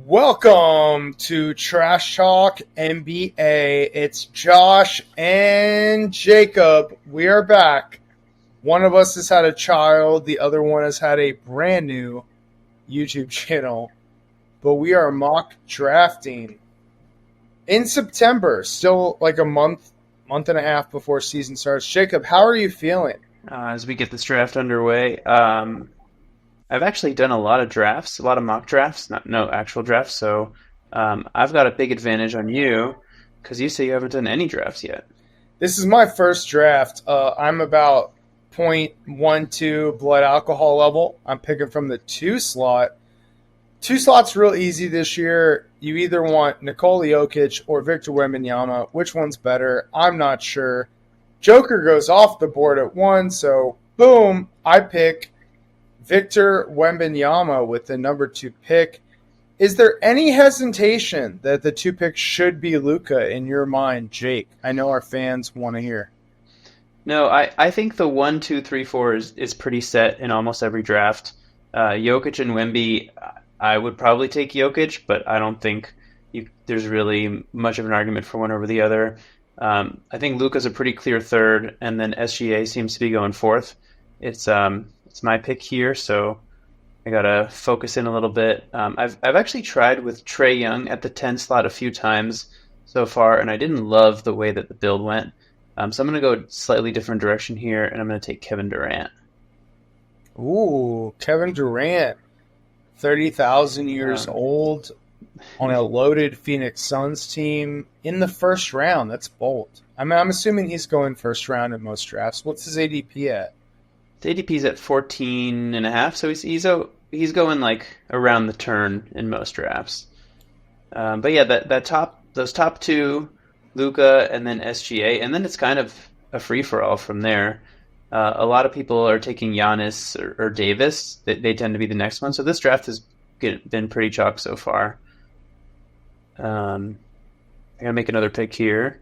Welcome to Trash Talk NBA. It's Josh and Jacob. We are back. One of us has had a child. The other one has had a brand new YouTube channel. But we are mock drafting in September. Still like a month and a half before season starts. Jacob, how are you feeling? As we get this draft underway. I've actually done a lot of drafts, a lot of mock drafts, no actual drafts. So I've got a big advantage on you because you say you haven't done any drafts yet. This is my first draft. I'm about 0.12 blood alcohol level. I'm picking from the 2 slot. 2 slots real easy this year. You either want Nikola Jokic or Victor Wembanyama. Which one's better? I'm not sure. Joker goes off the board at 1, so boom, I pick Victor Wembanyama with the number 2 pick. Is there any hesitation that the 2 pick should be Luka in your mind, Jake? I know our fans want to hear. No, I think the 1, 2, 3, 4 is pretty set in almost every draft. Jokic and Wemby, I would probably take Jokic, but I don't think there's really much of an argument for one over the other. I think Luka's a pretty clear third, and then SGA seems to be going fourth. It's my pick here, so I gotta focus in a little bit. I've actually tried with Trae Young at the 10 slot a few times so far, and I didn't love the way that the build went. So I'm gonna go a slightly different direction here, and I'm gonna take Kevin Durant. Ooh, Kevin Durant, 30,000 years old, on a loaded Phoenix Suns team in the first round. That's bold. I'm assuming he's going first round in most drafts. What's his ADP at? The ADP's at 14.5, so he's going like around the turn in most drafts. But yeah, those top 2, Luka and then SGA, and then it's kind of a free for all from there. A lot of people are taking Giannis or Davis. They tend to be the next one. So this draft has been pretty chalk so far. I gotta make another pick here.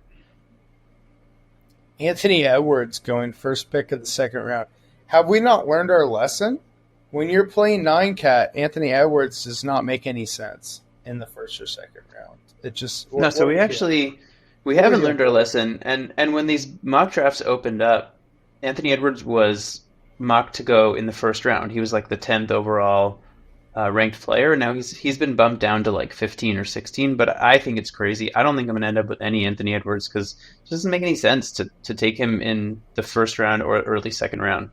Anthony Edwards going first pick of the second round. Have we not learned our lesson? When you're playing 9-cat, Anthony Edwards does not make any sense in the first or second round. It just no. So we haven't learned our lesson. And when these mock drafts opened up, Anthony Edwards was mocked to go in the first round. He was like the 10th overall ranked player. Now he's been bumped down to like 15 or 16. But I think it's crazy. I don't think I'm gonna end up with any Anthony Edwards because it doesn't make any sense to take him in the first round or early second round.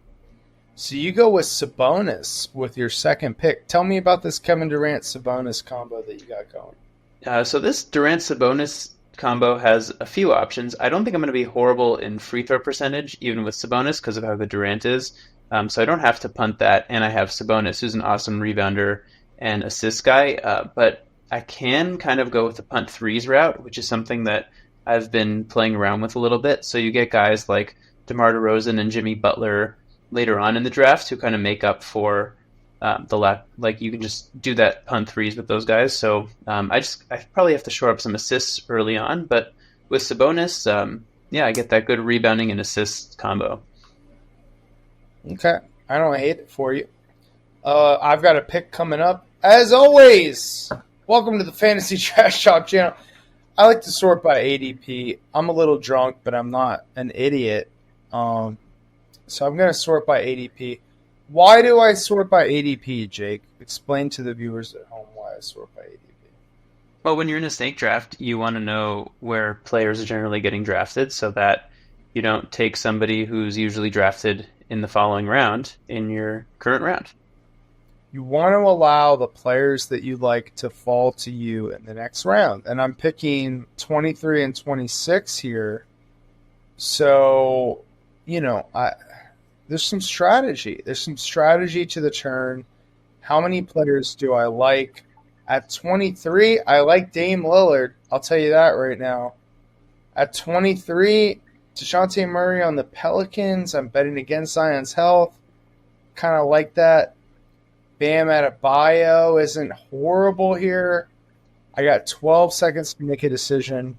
So you go with Sabonis with your second pick. Tell me about this Kevin Durant-Sabonis combo that you got going. So this Durant-Sabonis combo has a few options. I don't think I'm going to be horrible in free throw percentage, even with Sabonis, because of how good Durant is. So I don't have to punt that, and I have Sabonis, who's an awesome rebounder and assist guy. But I can kind of go with the punt threes route, which is something that I've been playing around with a little bit. So you get guys like DeMar DeRozan and Jimmy Butler later on in the draft who kind of make up for the lack. Like you can just do that punt threes with those guys. So I probably have to shore up some assists early on, but with Sabonis, I get that good rebounding and assist combo. Okay, I don't hate it for you. I've got a pick coming up. As always, welcome to the Fantasy Trash Talk channel. I like to sort by ADP. I'm a little drunk, but I'm not an idiot. So I'm going to sort by ADP. Why do I sort by ADP, Jake? Explain to the viewers at home why I sort by ADP. Well, when you're in a snake draft, you want to know where players are generally getting drafted so that you don't take somebody who's usually drafted in the following round in your current round. You want to allow the players that you like to fall to you in the next round. And I'm picking 23 and 26 here. So, there's some strategy. There's some strategy to the turn. How many players do I like? At 23, I like Dame Lillard. I'll tell you that right now. At 23, DeJounte Murray on the Pelicans. I'm betting against Zion's health. Kind of like that. Bam Adebayo isn't horrible here. I got 12 seconds to make a decision.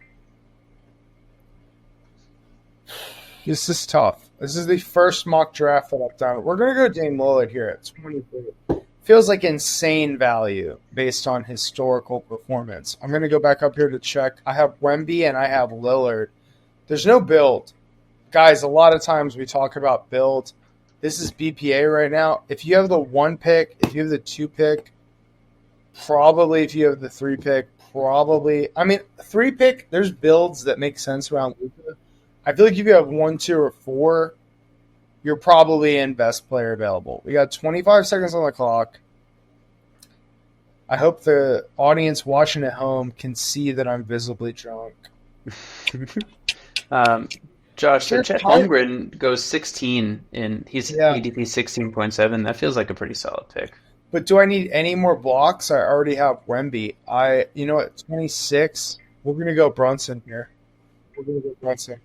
This is tough. This is the first mock draft that I've done. We're going to go Dame Lillard here at 23. feels like insane value based on historical performance. I'm going to go back up here to check. I have Wemby and I have Lillard. There's no build. Guys, a lot of times we talk about build. This is BPA right now. If you have the 1 pick, if you have the 2 pick, probably if you have the 3 pick, probably. I mean, 3 pick, there's builds that make sense around Luka. I feel like if you have 1, 2, or 4, you're probably in best player available. We got 25 seconds on the clock. I hope the audience watching at home can see that I'm visibly drunk. Josh, so Sure, Chet Holmgren goes 16 in he's Yeah. ADP 16.7. That feels like a pretty solid pick. But do I need any more blocks? I already have Wemby. You know what, 26. We're gonna go Brunson here. We're gonna go Brunson.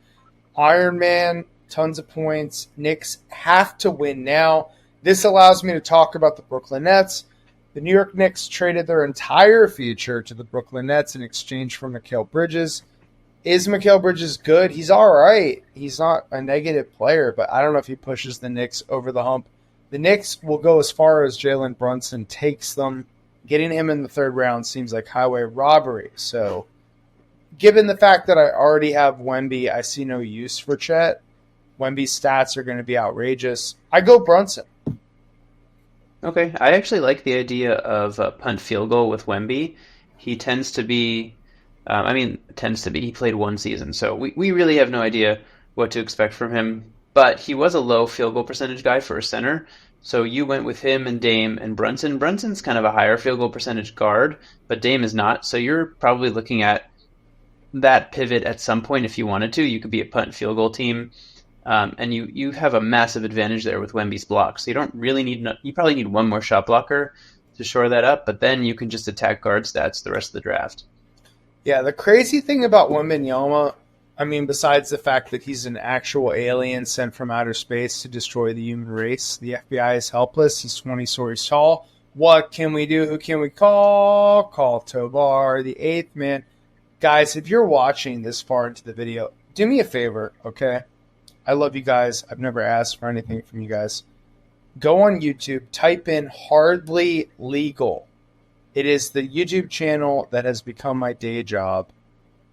Iron Man, tons of points. Knicks have to win now. This allows me to talk about the Brooklyn Nets. The New York Knicks traded their entire future to the Brooklyn Nets in exchange for Mikal Bridges. Is Mikal Bridges good? He's all right. He's not a negative player, but I don't know if he pushes the Knicks over the hump. The Knicks will go as far as Jalen Brunson takes them. Getting him in the 3rd round seems like highway robbery. So, given the fact that I already have Wemby, I see no use for Chet. Wemby's stats are going to be outrageous. I go Brunson. Okay, I actually like the idea of a punt field goal with Wemby. He tends to be, he played 1 season, so we really have no idea what to expect from him. But he was a low field goal percentage guy for a center, so you went with him and Dame and Brunson. Brunson's kind of a higher field goal percentage guard, but Dame is not, so you're probably looking at that pivot at some point if you wanted to. You could be a punt field goal team. And you have a massive advantage there with Wemby's blocks. So you don't really you probably need 1 more shot blocker to shore that up, but then you can just attack guard stats the rest of the draft. Yeah, the crazy thing about Wembanyama, besides the fact that he's an actual alien sent from outer space to destroy the human race, the FBI is helpless. He's 20 stories tall. What can we do? Who can we call? Call Tobar, the 8th man. Guys, if you're watching this far into the video, do me a favor, okay? I love you guys. I've never asked for anything from you guys. Go on YouTube, type in Hardly Legal. It is the YouTube channel that has become my day job.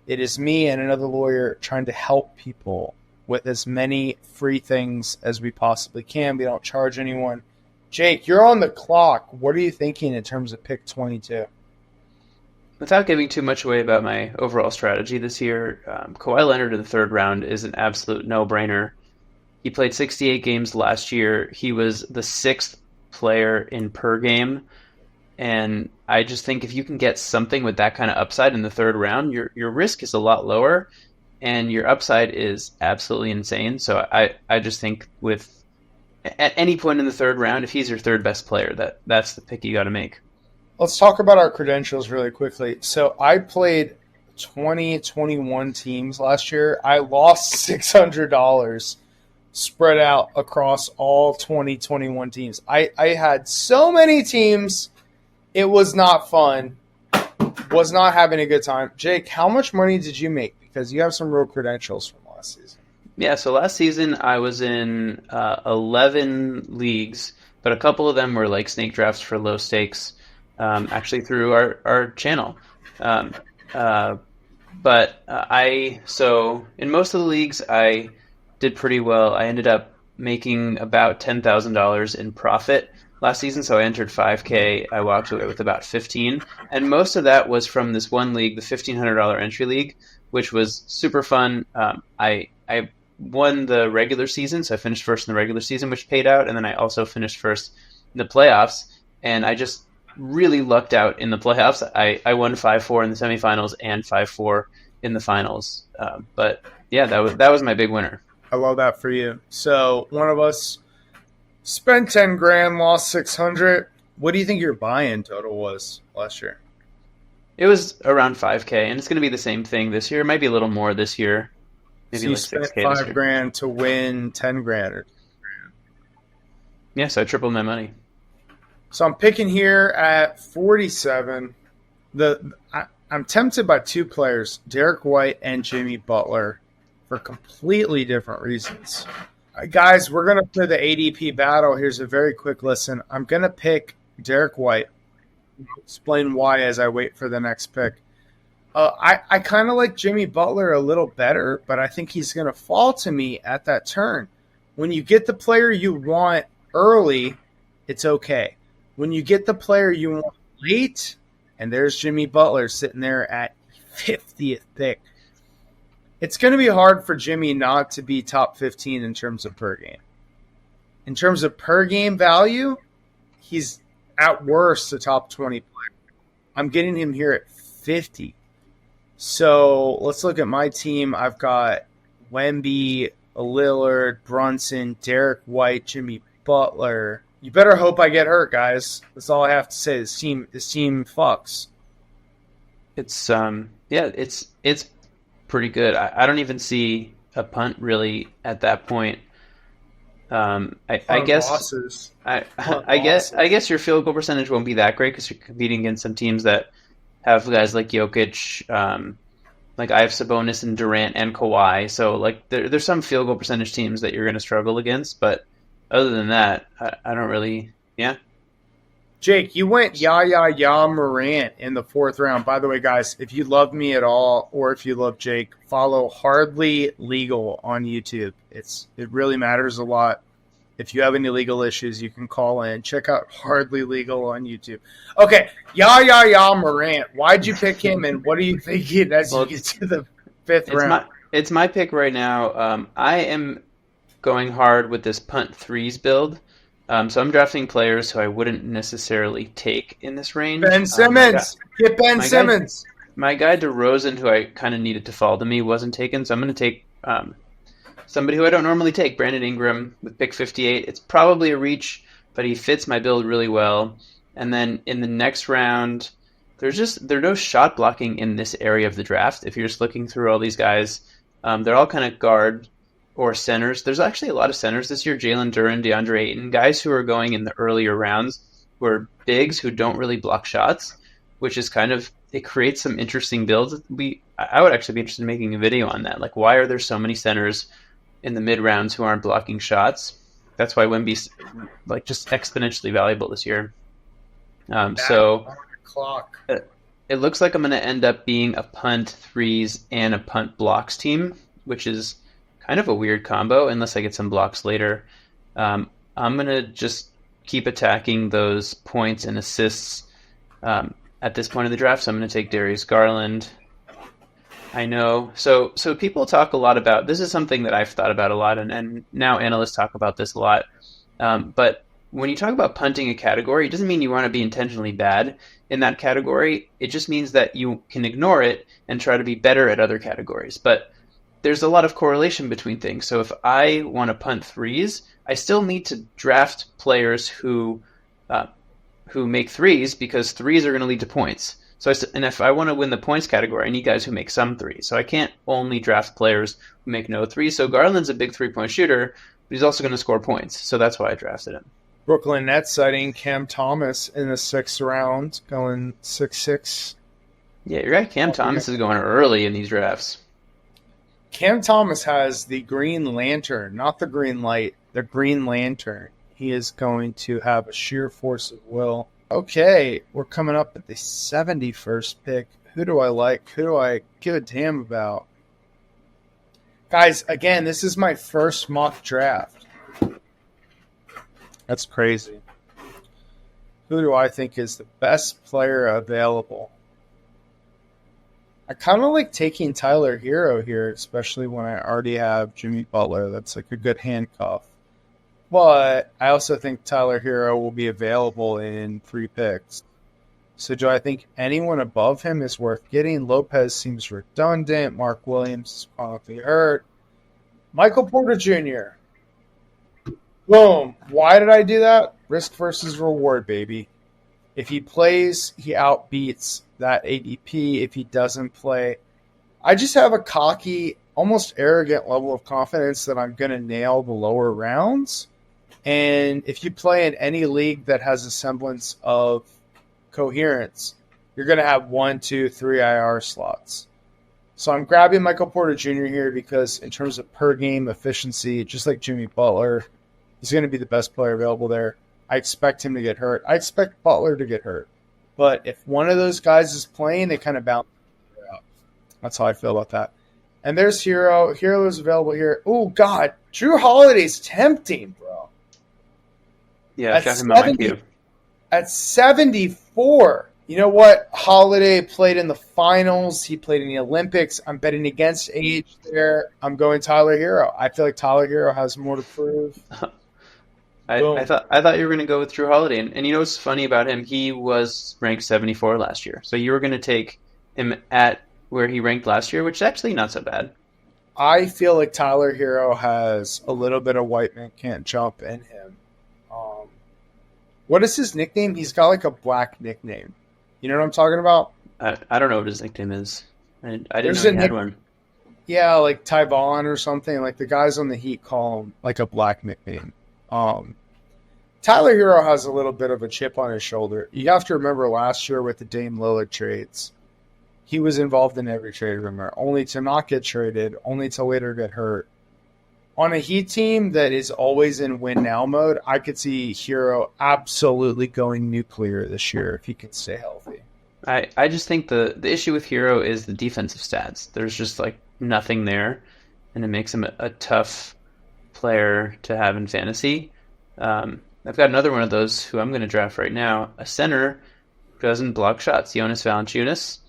It is me and another lawyer trying to help people with as many free things as we possibly can. We don't charge anyone. Jake, you're on the clock. What are you thinking in terms of pick 22? Without giving too much away about my overall strategy this year, Kawhi Leonard in the 3rd round is an absolute no-brainer. He played 68 games last year. He was the 6th player in per game. And I just think if you can get something with that kind of upside in the 3rd round, your risk is a lot lower and your upside is absolutely insane. So I just think at any point in the 3rd round, if he's your 3rd best player, that's the pick you got to make. Let's talk about our credentials really quickly. So I played 21 teams last year. I lost $600 spread out across all 21 teams. I had so many teams. It was not fun. Was not having a good time. Jake, how much money did you make? Because you have some real credentials from last season. Yeah, so last season I was in 11 leagues, but a couple of them were like snake drafts for low stakes. Actually through our channel. So in most of the leagues, I did pretty well. I ended up making about $10,000 in profit last season. So I entered 5K. I walked away with about 15. And most of that was from this one league, the $1,500 entry league, which was super fun. I won the regular season. So I finished first in the regular season, which paid out. And then I also finished first in the playoffs. And I just really lucked out in the playoffs. I won 5-4 in the semifinals and 5-4 in the finals. But yeah, that was my big winner. I love that for you. So one of us spent 10 grand, lost 600. What do you think your buy-in total was last year? It was around 5K, and it's going to be the same thing this year. It might be a little more this year. Maybe so you like spent 6K $5 this year. grand to win 10 grand. Yeah, so I tripled my money. So I'm picking here at 47. I'm tempted by 2 players, Derek White and Jimmy Butler, for completely different reasons. Guys, we're going to play the ADP battle. Here's a very quick listen. I'm going to pick Derek White. Explain why as I wait for the next pick. I kind of like Jimmy Butler a little better, but I think he's going to fall to me at that turn. When you get the player you want early, it's okay. When you get the player you want late, and there's Jimmy Butler sitting there at 50th pick, it's going to be hard for Jimmy not to be top 15 in terms of per game. In terms of per game value, he's at worst a top 20 player. I'm getting him here at 50. So let's look at my team. I've got Wemby, Lillard, Brunson, Derek White, Jimmy Butler. You better hope I get hurt, guys. That's all I have to say. This team fucks. It's it's pretty good. I don't even see a punt really at that point. I guess losses. I guess your field goal percentage won't be that great because you're competing against some teams that have guys like Jokic. Like I have Sabonis and Durant and Kawhi, so like there's some field goal percentage teams that you're going to struggle against. But other than that, I don't really. Yeah. Jake, you went Ya Morant in the 4th round. By the way, guys, if you love me at all, or if you love Jake, follow Hardly Legal on YouTube. It really matters a lot. If you have any legal issues, you can call in. Check out Hardly Legal on YouTube. Okay, Ya Morant. Why'd you pick him, and what are you thinking as you get to the 5th round? It's my pick right now. I am going hard with this punt threes build. So I'm drafting players who I wouldn't necessarily take in this range. Ben Simmons. Get Ben Simmons. My guy DeRozan, who I kind of needed to fall to me, wasn't taken. So I'm going to take somebody who I don't normally take, Brandon Ingram with pick 58. It's probably a reach, but he fits my build really well. And then in the next round, there's no shot blocking in this area of the draft. If you're just looking through all these guys, they're all kind of guard or centers. There's actually a lot of centers this year. Jalen Duren, DeAndre Ayton, guys who are going in the earlier rounds who are bigs who don't really block shots, which is it creates some interesting builds. I would actually be interested in making a video on that. Like, why are there so many centers in the mid rounds who aren't blocking shots? That's why Wemby's like just exponentially valuable this year. It looks like I'm going to end up being a punt threes and a punt blocks team, which is kind of a weird combo unless I get some blocks later. I'm going to just keep attacking those points and assists at this point in the draft. So I'm going to take Darius Garland. I know. So people talk a lot about, this is something that I've thought about a lot, and now analysts talk about this a lot. But when you talk about punting a category, it doesn't mean you want to be intentionally bad in that category. It just means that you can ignore it and try to be better at other categories. But there's a lot of correlation between things. So if I want to punt threes, I still need to draft players who make threes, because threes are going to lead to points. And if I want to win the points category, I need guys who make some threes. So I can't only draft players who make no threes. So Garland's a big 3-point shooter, but he's also going to score points. So that's why I drafted him. Brooklyn Nets citing Cam Thomas in the 6th round, going 6'6". Yeah, you're right. Cam Thomas is going early in these drafts. Cam Thomas has the Green Lantern, not the green light, the Green Lantern. He is going to have a sheer force of will. Okay, we're coming up at the 71st pick. Who do I like? Who do I give a damn about? Guys, again, this is my first mock draft. That's crazy. Who do I think is the best player available? I kind of like taking Tyler Hero here, especially when I already have Jimmy Butler. That's like a good handcuff. But I also think Tyler Hero will be available in 3 picks. So do I think anyone above him is worth getting? Lopez seems redundant. Mark Williams is probably hurt. Michael Porter Jr. Boom. Why did I do that? Risk versus reward, baby. If he plays, he outbeats that ADP. If he doesn't play, I just have a cocky, almost arrogant level of confidence that I'm going to nail the lower rounds. And if you play in any league that has a semblance of coherence, you're going to have 1, 2, 3 IR slots. So I'm grabbing Michael Porter Jr. here because in terms of per game efficiency, just like Jimmy Butler, he's going to be the best player available there. I expect him to get hurt. I expect Butler to get hurt. But if one of those guys is playing, they kind of bounce out. That's how I feel about that. And there's Hero. Hero is available here. Oh, God. Drew Holiday's tempting, bro. Yeah, I've got him on my queue. At 74. You know what? Holiday played in the finals. He played in the Olympics. I'm betting against age there. I'm going Tyler Hero. I feel like Tyler Hero has more to prove. I thought you were going to go with Drew Holiday. And you know what's funny about him? He was ranked 74 last year. So you were going to take him at where he ranked last year, which is actually not so bad. I feel like Tyler Hero has a little bit of white man can't jump in him. What is his nickname? He's got like a black nickname. You know what I'm talking about? I don't know what his nickname is. I didn't know he had one. Yeah, like Tyvon or something. Like the guys on the Heat call him like a black nickname. Tyler Hero has a little bit of a chip on his shoulder. You have to remember last year with the Dame Lillard trades, he was involved in every trade rumor, only to not get traded, only to later get hurt. On a Heat team that is always in win-now mode, I could see Hero absolutely going nuclear this year if he can stay healthy. I just think the issue with Hero is the defensive stats. There's just like nothing there, and it makes him a tough player to have in fantasy. I've got another one of those who I'm going to draft right now, a center who doesn't block shots, Jonas Valanciunas.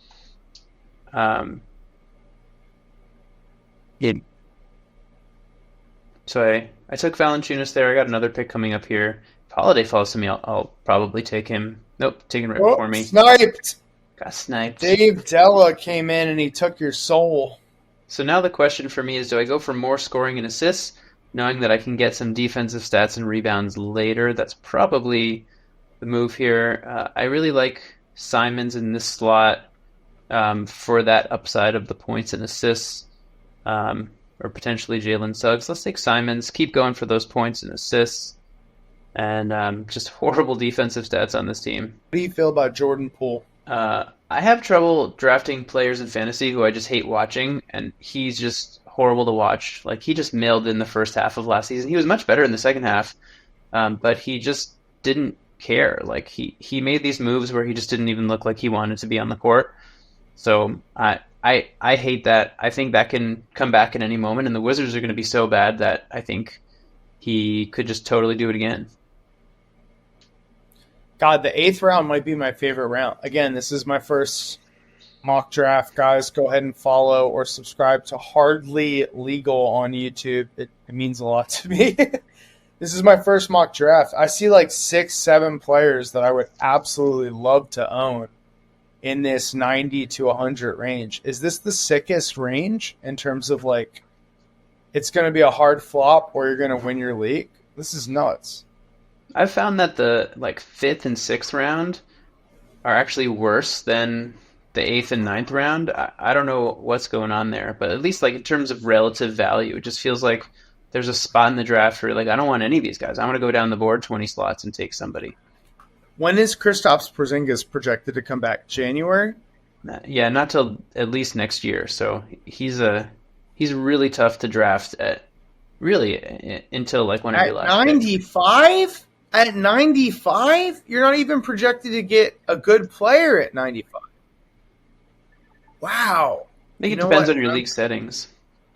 So I took Valanciunas there. I got another pick coming up here. If Holiday falls to me, I'll probably take him. Nope, taken right before me. Sniped! Got sniped. Dave Della came in and he took your soul. So now the question for me is, do I go for more scoring and assists, knowing that I can get some defensive stats and rebounds later? That's probably the move here. I really like Simons in this slot for that upside of the points and assists. Or potentially Jalen Suggs. Let's take Simons. Keep going for those points and assists. And just horrible defensive stats on this team. What do you feel about Jordan Poole? I have trouble drafting players in fantasy who I just hate watching, and he's just horrible to watch. Like, he just mailed in the first half of last season. He was much better in the second half, but he just didn't care. Like, he made these moves where he just didn't even look like he wanted to be on the court. So I hate that. I think that can come back at any moment, and the Wizards are going to be so bad that I think he could just totally do it again. God, the 8th round might be my favorite round. Again, this is my first mock draft. Guys, go ahead and follow or subscribe to Hardly Legal on YouTube. It means a lot to me. This is my first mock draft. I see like 6, 7 players that I would absolutely love to own in this 90 to 100 range. Is this the sickest range in terms of like it's going to be a hard flop or you're going to win your league? This is nuts. I've found that the like 5th and 6th round are actually worse than the 8th and 9th round. I don't know what's going on there, but at least like in terms of relative value, it just feels like there's a spot in the draft where like I don't want any of these guys. I want to go down the board 20 slots and take somebody. When is Kristaps Porzingis projected to come back? January? Yeah, not till at least next year. So he's really tough to draft at really until like whenever you last. 95? At 95? You're not even projected to get a good player at 95. Wow. I think it depends on your league settings.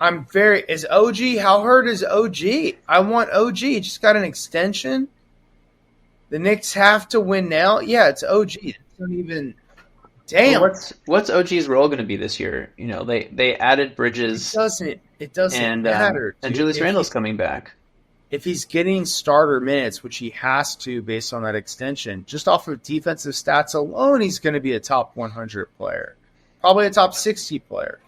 Is OG, how hurt is OG? I want OG. Just got an extension. The Knicks have to win now. Yeah, it's OG. It's not even. Damn. Well, what's OG's role going to be this year? You know, they added Bridges. It doesn't matter. And Julius Randle's coming back. If he's getting starter minutes, which he has to based on that extension, just off of defensive stats alone, he's going to be a top 100 player, probably a top 60 player.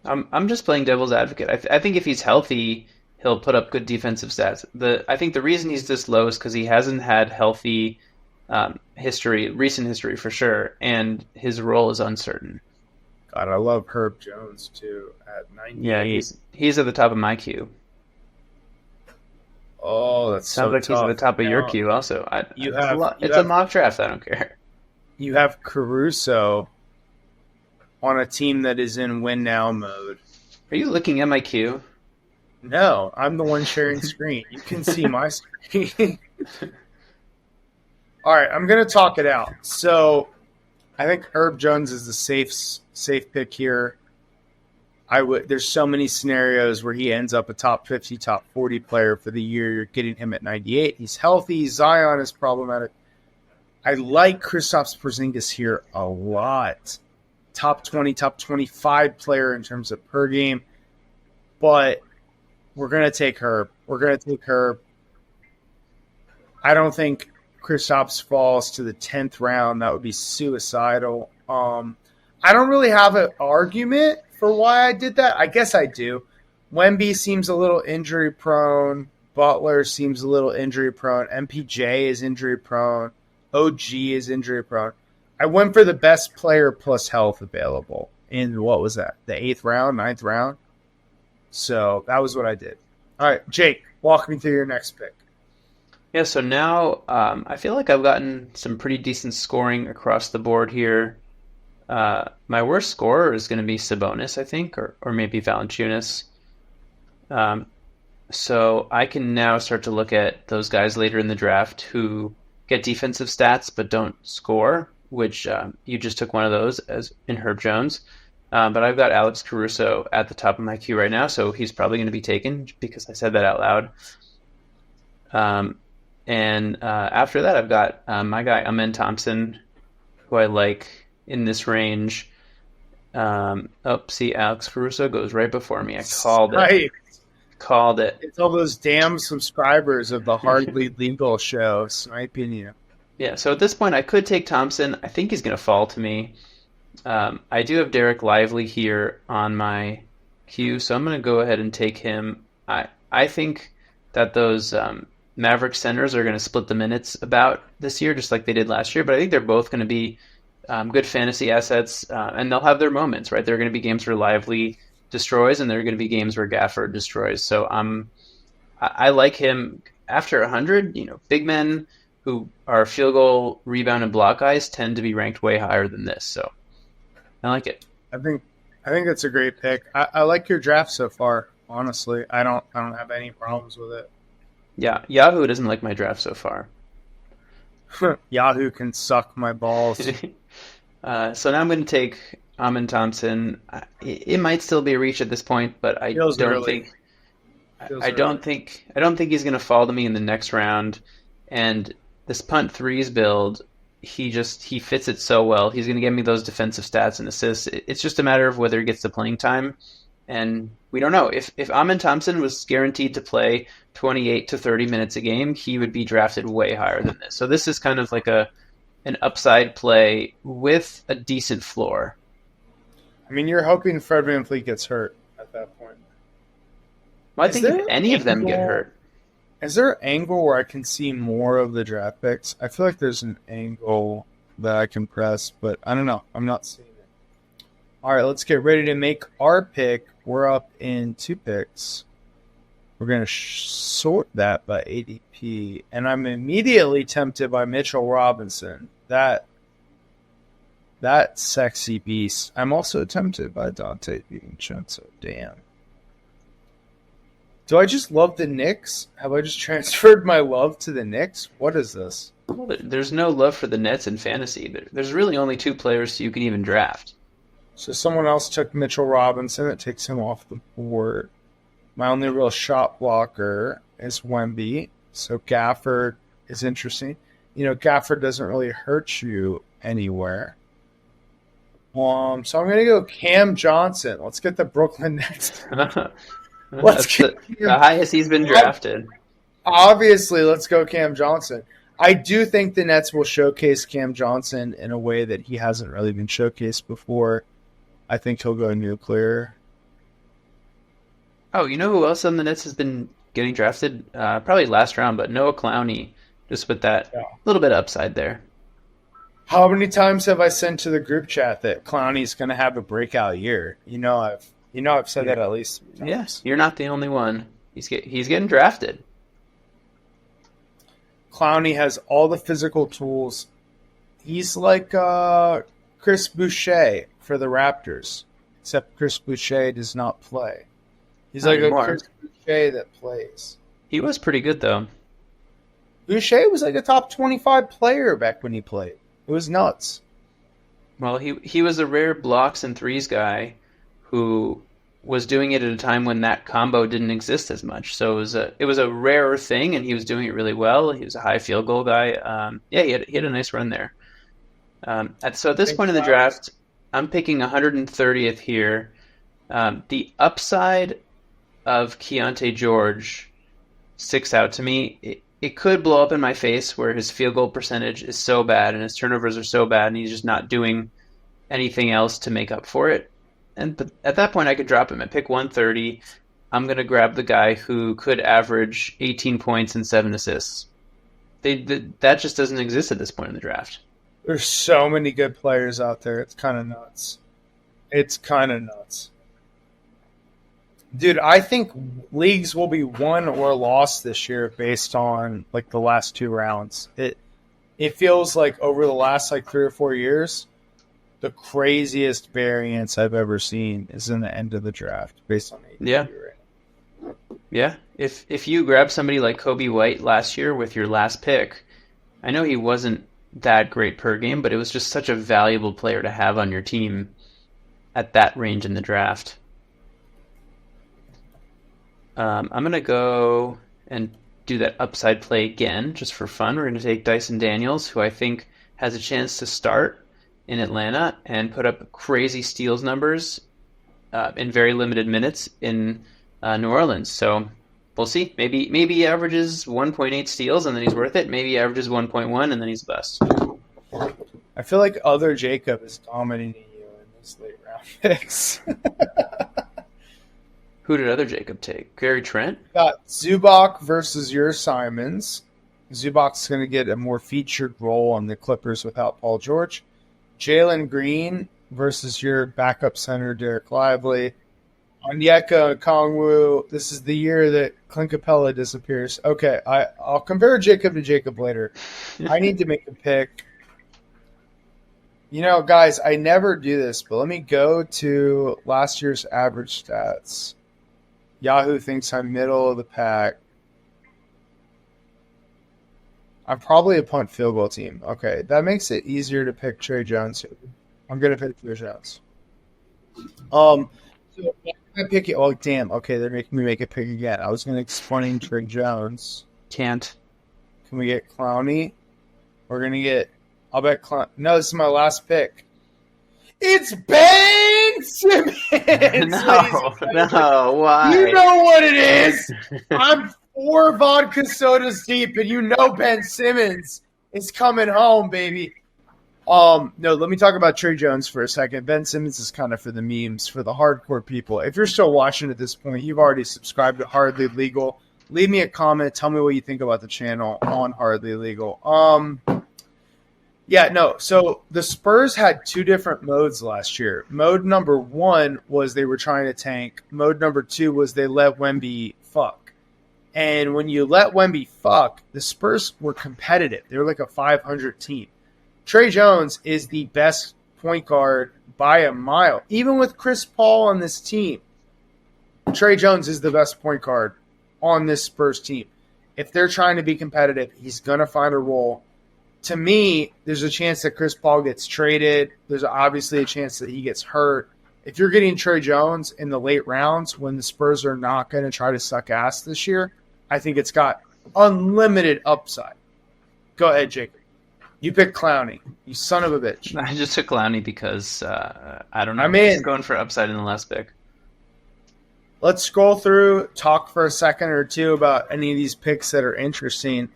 I'm just playing devil's advocate. I think if he's healthy, he'll put up good defensive stats. I think the reason he's this low is because he hasn't had healthy recent history for sure, and his role is uncertain. God, I love Herb Jones too at 90. Yeah, he's at the top of my queue. Oh, that's sounds like tough. He's at the top of your queue also. It's a mock draft. I don't care. You have Caruso on a team that is in win now mode. Are you looking at my queue? No, I'm the one sharing screen. You can see my screen. All right, I'm gonna talk it out. So I think Herb Jones is the safe pick here. I would. There's so many scenarios where he ends up a top 50, top 40 player for the year. You're getting him at 98. He's healthy. Zion is problematic. I like Kristaps Porzingis here a lot. Top 20, top 25 player in terms of per game. But we're going to take Herb. I don't think Kristaps falls to the 10th round. That would be suicidal. I don't really have an argument for why I did that. I guess I do. Wemby seems a little injury prone. Butler seems a little injury prone. MPJ is injury prone. OG is injury prone. I went for the best player plus health available in what was that? The 8th round, 9th round? So that was what I did. All right, Jake, walk me through your next pick. Yeah, so now I feel like I've gotten some pretty decent scoring across the board here. My worst scorer is going to be Sabonis, I think, or maybe Valanciunas. So I can now start to look at those guys later in the draft who get defensive stats but don't score, which you just took one of those as in Herb Jones. But I've got Alex Caruso at the top of my queue right now, so he's probably going to be taken because I said that out loud. And after that, I've got my guy Amen Thompson, who I like in this range. See, Alex Caruso goes right before me. I called it. Right. Called it. It's all those damn subscribers of the Hardly Legal show sniping you. Yeah, so at this point, I could take Thompson. I think he's going to fall to me. I do have Derek Lively here on my queue, so I'm going to go ahead and take him. I think that those Maverick centers are going to split the minutes about this year, just like they did last year, but I think they're both going to be good fantasy assets, and they'll have their moments, right? There are going to be games where Lively destroys, and there are going to be games where Gafford destroys. So I like him after 100. Big men who are field goal, rebound, and block guys tend to be ranked way higher than this. So I like it. I think it's a great pick. I like your draft so far. Honestly, I don't have any problems with it. Yeah, Yahoo doesn't like my draft so far. Yahoo can suck my balls. So now I'm going to take Amen Thompson. It might still be a reach at this point, but I don't think he's going to fall to me in the next round. And this punt threes build, he fits it so well. He's going to give me those defensive stats and assists. It's just a matter of whether he gets the playing time, and we don't know. If Amen Thompson was guaranteed to play 28 to 30 minutes a game, he would be drafted way higher than this. So this is kind of like an upside play with a decent floor. I mean, you're hoping Fred VanVleet gets hurt at that point. Well, I think if any of them get hurt. Is there an angle where I can see more of the draft picks? I feel like there's an angle that I can press, but I don't know. I'm not seeing it. All right, let's get ready to make our pick. We're up in 2 picks. We're going to sort that by ADP, and I'm immediately tempted by Mitchell Robinson. That sexy beast. I'm also tempted by Dante DiVincenzo. Damn. Do I just love the Knicks? Have I just transferred my love to the Knicks? What is this? Well, there's no love for the Nets in fantasy. There's really only 2 players you can even draft. So someone else took Mitchell Robinson. It takes him off the board. My only real shot blocker is Wemby. So Gafford is interesting. Gafford doesn't really hurt you anywhere. So I'm going to go Cam Johnson. Let's get the Brooklyn Nets. That's the highest he's been drafted. Obviously, let's go Cam Johnson. I do think the Nets will showcase Cam Johnson in a way that he hasn't really been showcased before. I think he'll go nuclear. Oh, you know who else on the Nets has been getting drafted? Probably last round, but Noah Clowney, just with that little bit of upside there. How many times have I sent to the group chat that Clowney's going to have a breakout year? I've said that at least 3 times. Yes, you're not the only one. He's getting drafted. Clowney has all the physical tools. He's like Chris Boucher for the Raptors, except Chris Boucher does not play. He's Not like anymore. a Chris Boucher that plays. He was pretty good, though. Boucher was like a top 25 player back when he played. It was nuts. Well, he was a rare blocks and threes guy who was doing it at a time when that combo didn't exist as much. So it was a rarer thing, and he was doing it really well. He was a high field goal guy. Yeah, he had a nice run there. So at this point in the draft, I'm picking 130th here. The upside of Keontae George sticks out to me. It could blow up in my face where his field goal percentage is so bad and his turnovers are so bad and he's just not doing anything else to make up for it. But at that point, I could drop him at pick 130. I'm going to grab the guy who could average 18 points and 7 assists. That just doesn't exist at this point in the draft. There's so many good players out there. It's kind of nuts. It's kind of nuts. Dude, I think leagues will be won or lost this year based on like the last 2 rounds. It feels like over the last like 3 or 4 years, the craziest variance I've ever seen is in the end of the draft based on ADP. Yeah. Right? Yeah. If you grab somebody like Kobe White last year with your last pick, I know he wasn't that great per game, but it was just such a valuable player to have on your team at that range in the draft. I'm going to go and do that upside play again, just for fun. We're going to take Dyson Daniels, who I think has a chance to start in Atlanta and put up crazy steals numbers in very limited minutes in New Orleans. So we'll see. Maybe he averages 1.8 steals and then he's worth it. Maybe he averages 1.1 and then he's the best. I feel like other Jacob is dominating you in these late round picks. Who did other Jacob take? Gary Trent? Got Zubac versus your Simons. Zubac's going to get a more featured role on the Clippers without Paul George. Jalen Green versus your backup center, Derek Lively. Onyeka Okongwu. This is the year that Clint Capella disappears. Okay, I'll compare Jacob to Jacob later. I need to make a pick. You know, guys, I never do this, but let me go to last year's average stats. Yahoo thinks I'm middle of the pack. I'm probably a punt field goal team. Okay, that makes it easier to pick Trey Jones. I'm going to pick Trey Jones. So I pick it. Oh, damn. Okay, they're making me make a pick again. I was going to explain Trey Jones. Can't. Can we get Clowney? We're going to get... I'll bet Clowney. No, this is my last pick. It's Ben Simmons! No, why? You know what it is. I'm 4 vodka sodas deep, and you know Ben Simmons is coming home, baby. No, let me talk about Trey Jones for a second. Ben Simmons is kind of for the memes, for the hardcore people. If you're still watching at this point, you've already subscribed to Hardly Legal. Leave me a comment. Tell me what you think about the channel on Hardly Legal. Yeah, no. So the Spurs had 2 different modes last year. Mode number 1 was they were trying to tank. Mode number 2 was they let Wemby fuck. And when you let Wemby fuck, the Spurs were competitive. They were like a 500 team. Trey Jones is the best point guard by a mile. Even with Chris Paul on this team, Trey Jones is the best point guard on this Spurs team. If they're trying to be competitive, he's going to find a role. To me, there's a chance that Chris Paul gets traded. There's obviously a chance that he gets hurt. If you're getting Trey Jones in the late rounds when the Spurs are not going to try to suck ass this year, I think it's got unlimited upside. Go ahead, Jacob. You picked Clowney. You son of a bitch. I just took Clowney because, I don't know. I'm in. Just going for upside in the last pick. Let's scroll through, talk for a second or two about any of these picks that are interesting.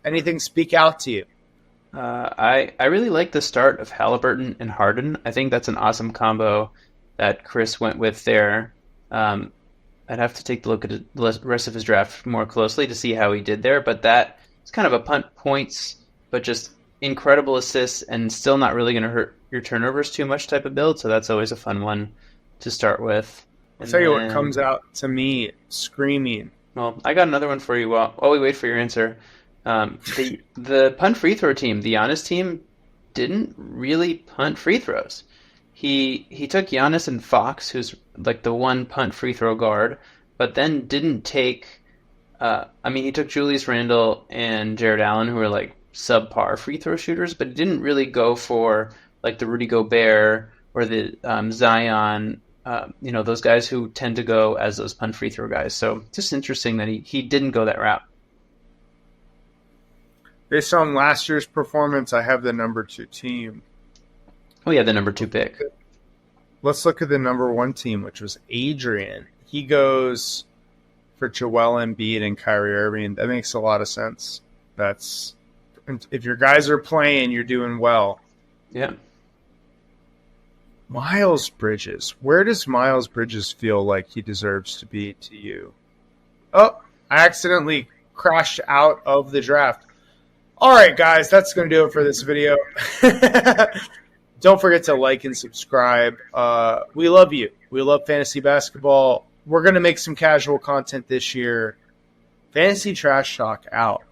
Anything speak out to you? I really like the start of Halliburton and Harden. I think that's an awesome combo that Chris went with there. I'd have to take a look at the rest of his draft more closely to see how he did there, but that is kind of a punt points, but just incredible assists and still not really going to hurt your turnovers too much type of build, so that's always a fun one to start with. I'll tell you what comes out to me screaming. Well, I got another one for you while we wait for your answer. The punt free throw team, the Giannis team, didn't really punt free throws. He took Giannis and Fox, who's like the one punt free throw guard, but then didn't take I mean, he took Julius Randle and Jared Allen, who are like subpar free throw shooters, but he didn't really go for like the Rudy Gobert or the Zion, those guys who tend to go as those punt free throw guys. So just interesting that he didn't go that route. Based on last year's performance, I have the number 2 team. Oh yeah, the number 2 pick. Let's look at the number 1 team, which was Adrian. He goes for Joel Embiid and Kyrie Irving. That makes a lot of sense. That's if your guys are playing, you're doing well. Yeah. Miles Bridges. Where does Miles Bridges feel like he deserves to be to you? Oh, I accidentally crashed out of the draft. All right, guys, that's going to do it for this video. Don't forget to like and subscribe. We love you. We love fantasy basketball. We're going to make some casual content this year. Fantasy Trash Talk out.